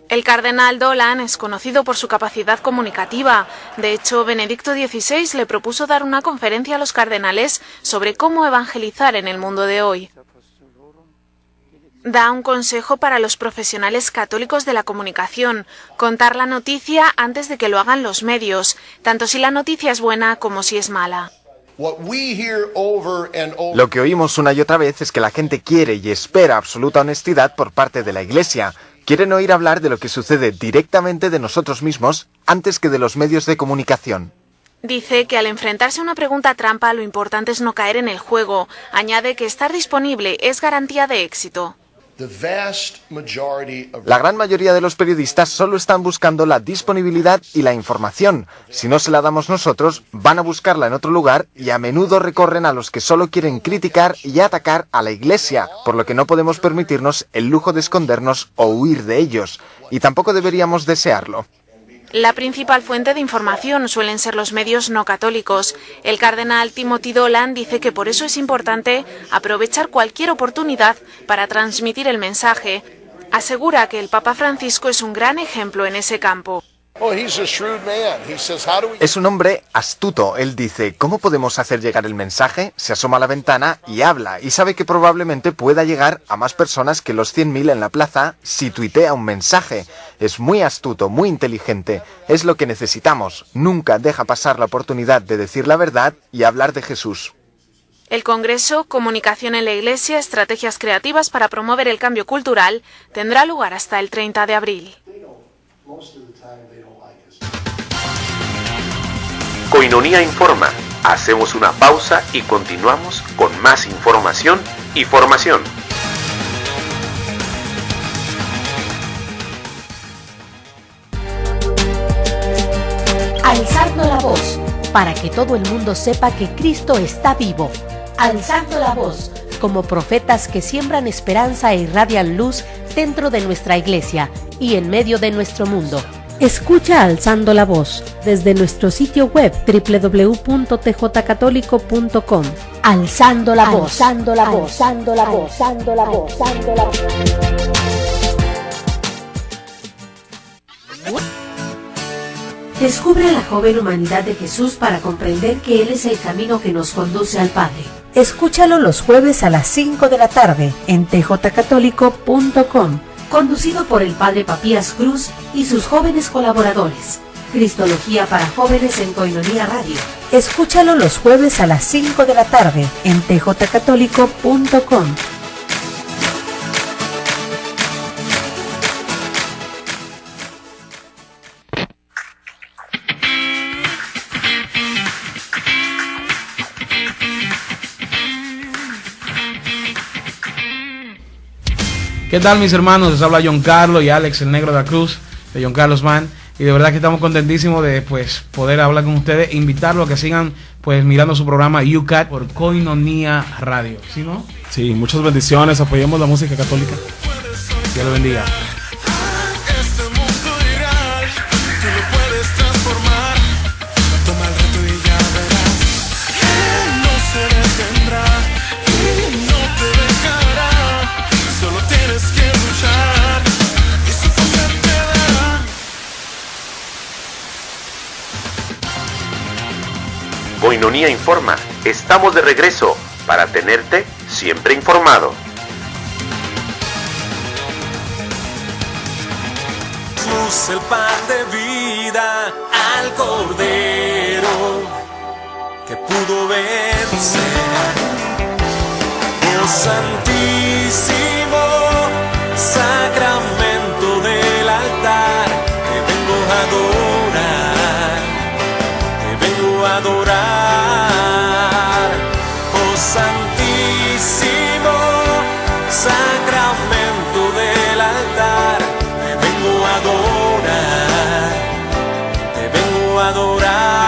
El cardenal Dolan es conocido por su capacidad comunicativa. De hecho, Benedicto XVI le propuso dar una conferencia a los cardenales sobre cómo evangelizar en el mundo de hoy. Da un consejo para los profesionales católicos de la comunicación: contar la noticia antes de que lo hagan los medios, tanto si la noticia es buena como si es mala. Lo que oímos una y otra vez es que la gente quiere y espera absoluta honestidad por parte de la Iglesia. Quieren oír hablar de lo que sucede directamente de nosotros mismos antes que de los medios de comunicación. Dice que al enfrentarse a una pregunta trampa lo importante es no caer en el juego. Añade que estar disponible es garantía de éxito. La gran mayoría de los periodistas solo están buscando la disponibilidad y la información. Si no se la damos nosotros, van a buscarla en otro lugar y a menudo recorren a los que solo quieren criticar y atacar a la Iglesia, por lo que no podemos permitirnos el lujo de escondernos o huir de ellos. Y tampoco deberíamos desearlo. La principal fuente de información suelen ser los medios no católicos. El cardenal Timothy Dolan dice que por eso es importante aprovechar cualquier oportunidad para transmitir el mensaje. Asegura que el Papa Francisco es un gran ejemplo en ese campo. Es un hombre astuto. Él dice, ¿cómo podemos hacer llegar el mensaje? Se asoma a la ventana y habla, y sabe que probablemente pueda llegar a más personas que los 100.000 en la plaza si tuitea un mensaje. Es muy astuto, muy inteligente. Es lo que necesitamos. Nunca deja pasar la oportunidad de decir la verdad y hablar de Jesús. El Congreso, Comunicación en la Iglesia, Estrategias Creativas para promover el cambio cultural, tendrá lugar hasta el 30 de abril. Koinonia Informa. Hacemos una pausa y continuamos con más información y formación. Alzando la voz, para que todo el mundo sepa que Cristo está vivo. Alzando la voz, como profetas que siembran esperanza e irradian luz dentro de nuestra iglesia y en medio de nuestro mundo. Escucha Alzando la Voz desde nuestro sitio web www.tjcatólico.com. Alzando la voz, alzando la voz, alzando la voz, alzando la voz, alzando la voz. Descubre a la joven humanidad de Jesús para comprender que Él es el camino que nos conduce al Padre. Escúchalo los jueves a las 5 de la tarde en tjcatólico.com. Conducido por el Padre Papías Cruz y sus jóvenes colaboradores. Cristología para jóvenes en Koinonia Radio. Escúchalo los jueves a las 5 de la tarde en tjcatólico.com. ¿Qué tal, mis hermanos? Les habla John Carlos y Alex, el Negro de la Cruz, de John Carlos Band. Y de verdad que estamos contentísimos de poder hablar con ustedes, invitarlos a que sigan mirando su programa UCAT por Koinonia Radio. ¿Sí, no? Sí, muchas bendiciones, apoyemos la música católica. Dios lo bendiga. Koinonia Informa. Estamos de regreso para tenerte siempre informado. Jesús, el pan de vida, al Cordero que pudo vencer. Oh Santísimo Sacramento del altar, te vengo a adorar, te vengo a adorar. Oh Santísimo Sacramento del altar, te vengo a adorar, te vengo a adorar.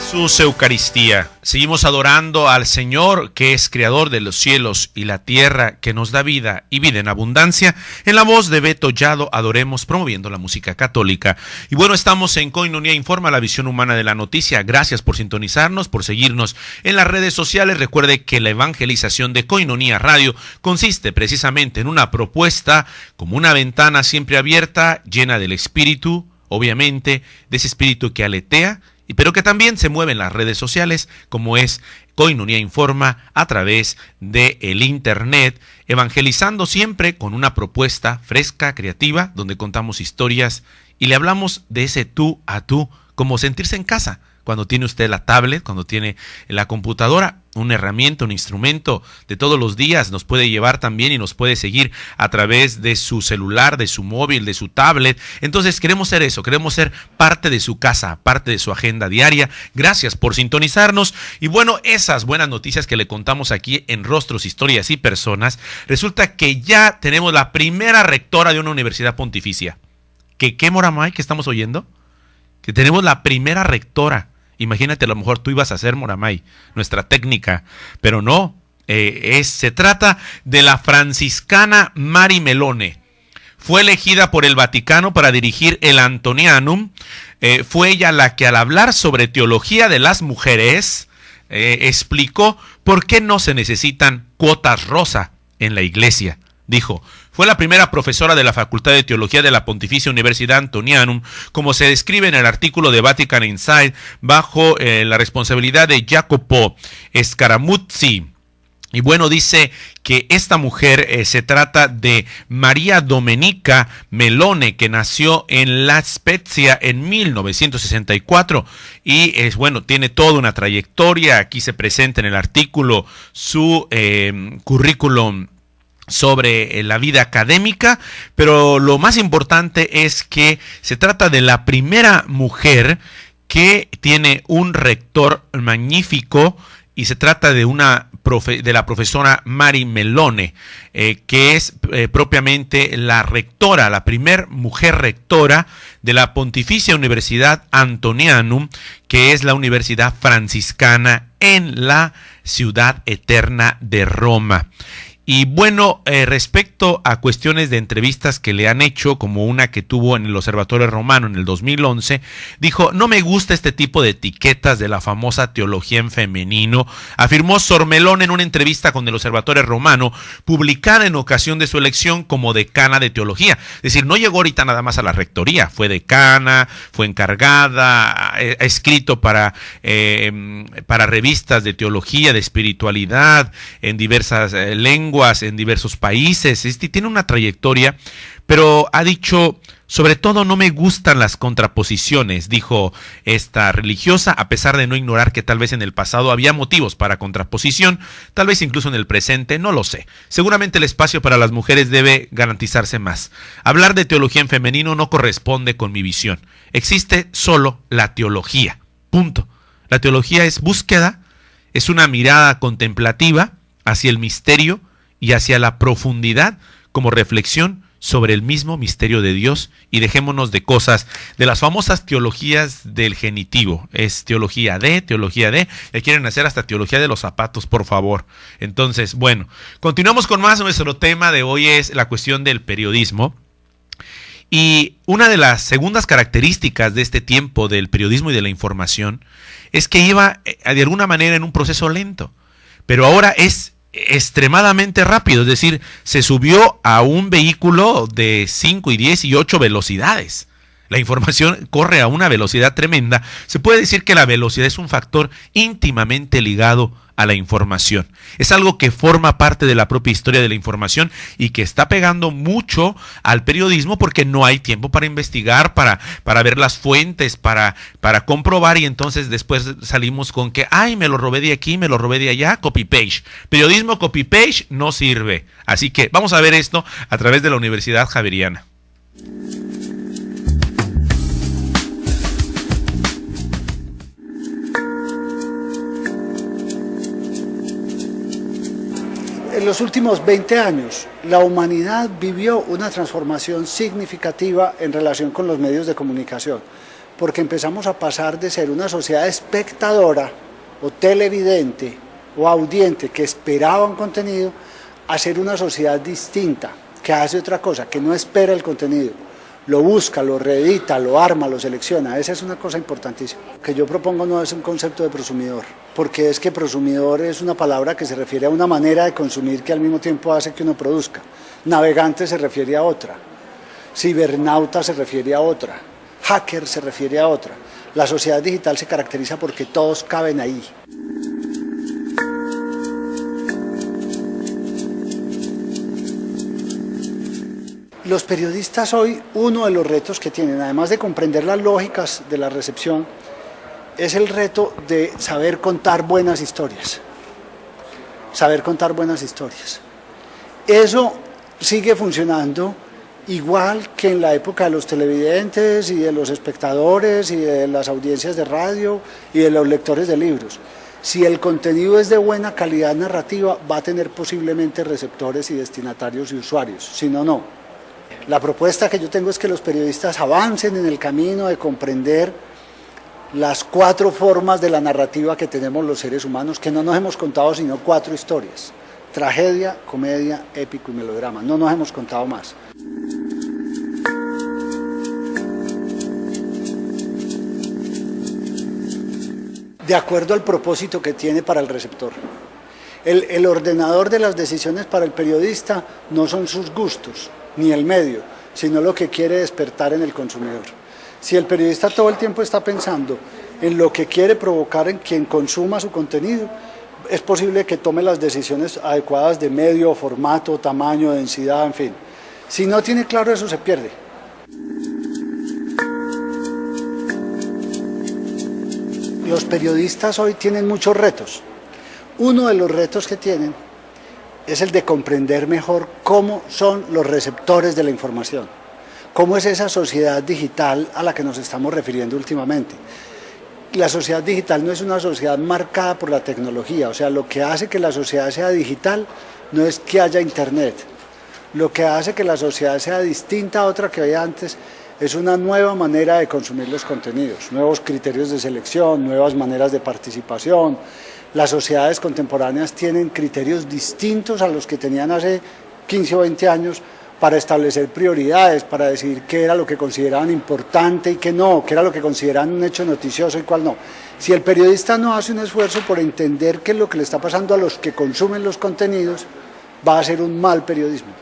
Jesús Eucaristía. Seguimos adorando al Señor, que es creador de los cielos y la tierra, que nos da vida y vida en abundancia. En la voz de Beto Yado, adoremos promoviendo la música católica. Y bueno, estamos en Koinonia Informa, la visión humana de la noticia. Gracias por sintonizarnos, por seguirnos en las redes sociales. Recuerde que la evangelización de Koinonia Radio consiste precisamente en una propuesta como una ventana siempre abierta, llena del Espíritu, obviamente, de ese Espíritu que aletea, pero que también se mueve en las redes sociales, como es Koinonia Informa, a través del internet, evangelizando siempre con una propuesta fresca, creativa, donde contamos historias y le hablamos de ese tú a tú, como sentirse en casa, cuando tiene usted la tablet, cuando tiene la computadora, una herramienta, un instrumento de todos los días, nos puede llevar también y nos puede seguir a través de su celular, de su móvil, de su tablet. Entonces queremos ser eso, queremos ser parte de su casa, parte de su agenda diaria. Gracias por sintonizarnos. Y bueno, esas buenas noticias que le contamos aquí en Rostros, Historias y Personas, resulta que ya tenemos la primera rectora de una universidad pontificia. ¿Qué, Moramay, que estamos oyendo? Que tenemos la primera rectora. Imagínate, a lo mejor tú ibas a ser, Moramay, nuestra técnica, pero no, se trata de la franciscana Mari Melone. Fue elegida por el Vaticano para dirigir el Antonianum. Fue ella la que, al hablar sobre teología de las mujeres, explicó por qué no se necesitan cuotas rosa en la iglesia. Dijo, fue la primera profesora de la Facultad de Teología de la Pontificia Universidad Antonianum, como se describe en el artículo de Vatican Insight, bajo la responsabilidad de Jacopo Scaramuzzi. Y bueno, dice que esta mujer se trata de María Domenica Melone, que nació en La Spezia en 1964 y tiene toda una trayectoria. Aquí se presenta en el artículo su currículum sobre la vida académica, pero lo más importante es que se trata de la primera mujer que tiene un rector magnífico, y se trata de la profesora Mari Melone, que es propiamente la rectora, la primer mujer rectora de la Pontificia Universidad Antonianum, que es la universidad franciscana en la ciudad eterna de Roma. Y bueno, respecto a cuestiones de entrevistas que le han hecho, como una que tuvo en el Observatorio Romano en el 2011, dijo, no me gusta este tipo de etiquetas de la famosa teología en femenino, afirmó Sor Melone en una entrevista con el Observatorio Romano, publicada en ocasión de su elección como decana de teología. Es decir, no llegó ahorita nada más a la rectoría, fue decana, fue encargada, ha escrito para revistas de teología, de espiritualidad, en diversas lenguas, en diversos países, tiene una trayectoria, pero ha dicho, sobre todo no me gustan las contraposiciones, dijo esta religiosa, a pesar de no ignorar que tal vez en el pasado había motivos para contraposición, tal vez incluso en el presente, no lo sé. Seguramente el espacio para las mujeres debe garantizarse más. Hablar de teología en femenino no corresponde con mi visión. Existe solo la teología, punto. La teología es búsqueda, es una mirada contemplativa hacia el misterio y hacia la profundidad como reflexión sobre el mismo misterio de Dios, y dejémonos de cosas, de las famosas teologías del genitivo. Es teología de, ya quieren hacer hasta teología de los zapatos, por favor. Entonces, bueno, continuamos con más. Nuestro tema de hoy es la cuestión del periodismo. Y una de las segundas características de este tiempo del periodismo y de la información es que iba de alguna manera en un proceso lento, pero ahora es extremadamente rápido, es decir, se subió a un vehículo de 5 y 10 y 8 velocidades. La información corre a una velocidad tremenda. Se puede decir que la velocidad es un factor íntimamente ligado a la información. Es algo que forma parte de la propia historia de la información y que está pegando mucho al periodismo, porque no hay tiempo para investigar, para ver las fuentes, para comprobar, y entonces después salimos con que, ay, me lo robé de aquí, me lo robé de allá, copy-paste. Periodismo copy-paste no sirve. Así que vamos a ver esto a través de la Universidad Javeriana. En los últimos 20 años, la humanidad vivió una transformación significativa en relación con los medios de comunicación, porque empezamos a pasar de ser una sociedad espectadora o televidente o audiente que esperaba un contenido a ser una sociedad distinta, que hace otra cosa, que no espera el contenido, lo busca, lo reedita, lo arma, lo selecciona. Esa es una cosa importantísima. Lo que yo propongo no es un concepto de prosumidor, porque es que prosumidor es una palabra que se refiere a una manera de consumir que al mismo tiempo hace que uno produzca. Navegante se refiere a otra, cibernauta se refiere a otra, hacker se refiere a otra. La sociedad digital se caracteriza porque todos caben ahí. Los periodistas hoy, uno de los retos que tienen, además de comprender las lógicas de la recepción, es el reto de saber contar buenas historias. saber contar buenas historias. Eso sigue funcionando igual que en la época de los televidentes y de los espectadores y de las audiencias de radio y de los lectores de libros. Si el contenido es de buena calidad narrativa, va a tener posiblemente receptores y destinatarios y usuarios, si no, no. La propuesta que yo tengo es que los periodistas avancen en el camino de comprender las 4 formas de la narrativa que tenemos los seres humanos, que no nos hemos contado sino 4 historias: tragedia, comedia, épico y melodrama. No nos hemos contado más. De acuerdo al propósito que tiene para el receptor. El ordenador de las decisiones para el periodista no son sus gustos, ni el medio, sino lo que quiere despertar en el consumidor. Si el periodista todo el tiempo está pensando en lo que quiere provocar en quien consuma su contenido, es posible que tome las decisiones adecuadas de medio, formato, tamaño, densidad, en fin. Si no tiene claro eso, se pierde. Los periodistas hoy tienen muchos retos. Uno de los retos que tienen es el de comprender mejor cómo son los receptores de la información, cómo es esa sociedad digital a la que nos estamos refiriendo últimamente. La sociedad digital no es una sociedad marcada por la tecnología, o sea, lo que hace que la sociedad sea digital no es que haya internet. Lo que hace que la sociedad sea distinta a otra que había antes es una nueva manera de consumir los contenidos, nuevos criterios de selección, nuevas maneras de participación. Las sociedades contemporáneas tienen criterios distintos a los que tenían hace 15 o 20 años para establecer prioridades, para decidir qué era lo que consideraban importante y qué no, qué era lo que consideraban un hecho noticioso y cuál no. Si el periodista no hace un esfuerzo por entender qué es lo que le está pasando a los que consumen los contenidos, va a ser un mal periodismo.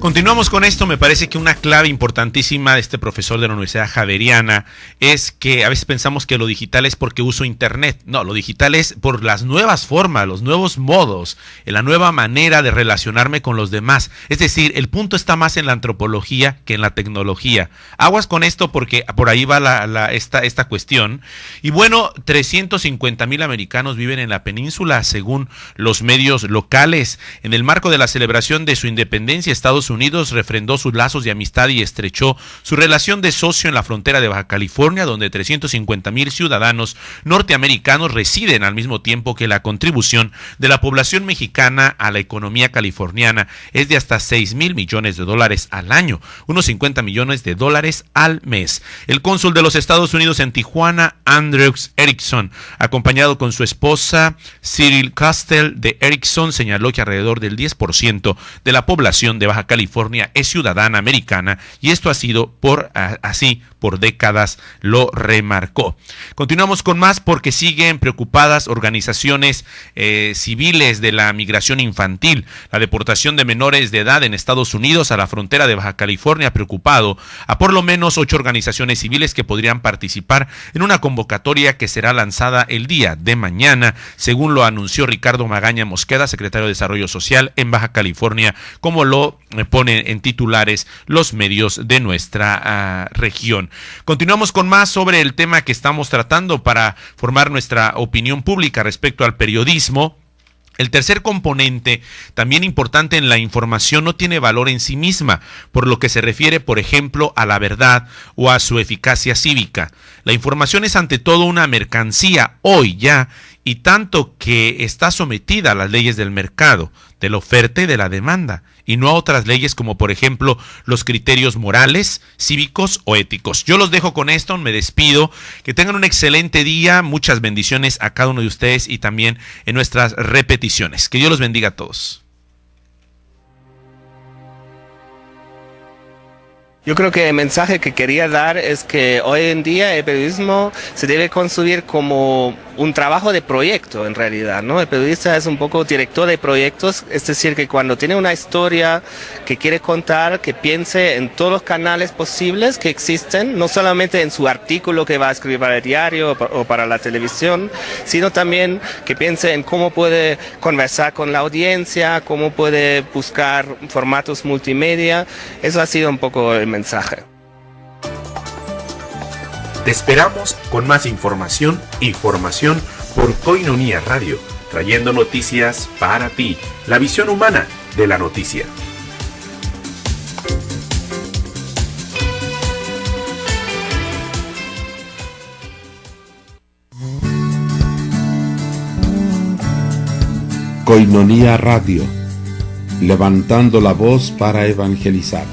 Continuamos con esto. Me parece que una clave importantísima de este profesor de la Universidad Javeriana es que a veces pensamos que lo digital es porque uso internet. No, lo digital es por las nuevas formas, los nuevos modos, la nueva manera de relacionarme con los demás. Es decir, el punto está más en la antropología que en la tecnología. Aguas con esto porque por ahí va esta cuestión. Y bueno, 350,000 americanos viven en la península, según los medios locales. En el marco de la celebración de su independencia, Estados Unidos refrendó sus lazos de amistad y estrechó su relación de socio en la frontera de Baja California, donde 350,000 ciudadanos norteamericanos residen al mismo tiempo que la contribución de la población mexicana a la economía californiana es de hasta $6,000 millones al año, unos $50 millones al mes. El cónsul de los Estados Unidos en Tijuana, Andrew Erickson, acompañado con su esposa Cyril Castell de Erickson, señaló que alrededor del 10% de la población de Baja California es ciudadana americana y esto ha sido así por décadas, lo remarcó. Continuamos con más porque siguen preocupadas organizaciones civiles de la migración infantil. La deportación de menores de edad en Estados Unidos a la frontera de Baja California ha preocupado a por lo menos 8 organizaciones civiles que podrían participar en una convocatoria que será lanzada el día de mañana, según lo anunció Ricardo Magaña Mosqueda, secretario de Desarrollo Social en Baja California, como lo ponen en titulares los medios de nuestra región. Continuamos con más sobre el tema que estamos tratando para formar nuestra opinión pública respecto al periodismo. El tercer componente, también importante en la información, no tiene valor en sí misma, por lo que se refiere, por ejemplo, a la verdad o a su eficacia cívica. La información es ante todo una mercancía hoy ya, y tanto que está sometida a las leyes del mercado, de la oferta y de la demanda, y no a otras leyes como por ejemplo los criterios morales, cívicos o éticos. Yo los dejo con esto, me despido, que tengan un excelente día, muchas bendiciones a cada uno de ustedes y también en nuestras repeticiones. Que Dios los bendiga a todos. Yo creo que el mensaje que quería dar es que hoy en día el periodismo se debe concebir como un trabajo de proyecto en realidad, ¿no? El periodista es un poco director de proyectos, es decir, que cuando tiene una historia que quiere contar, que piense en todos los canales posibles que existen, no solamente en su artículo que va a escribir para el diario o para la televisión, sino también que piense en cómo puede conversar con la audiencia, cómo puede buscar formatos multimedia. Eso ha sido un poco el mensaje. Te esperamos con más información y formación por Koinonia Radio, trayendo noticias para ti, la visión humana de la noticia. Koinonia Radio, levantando la voz para evangelizar.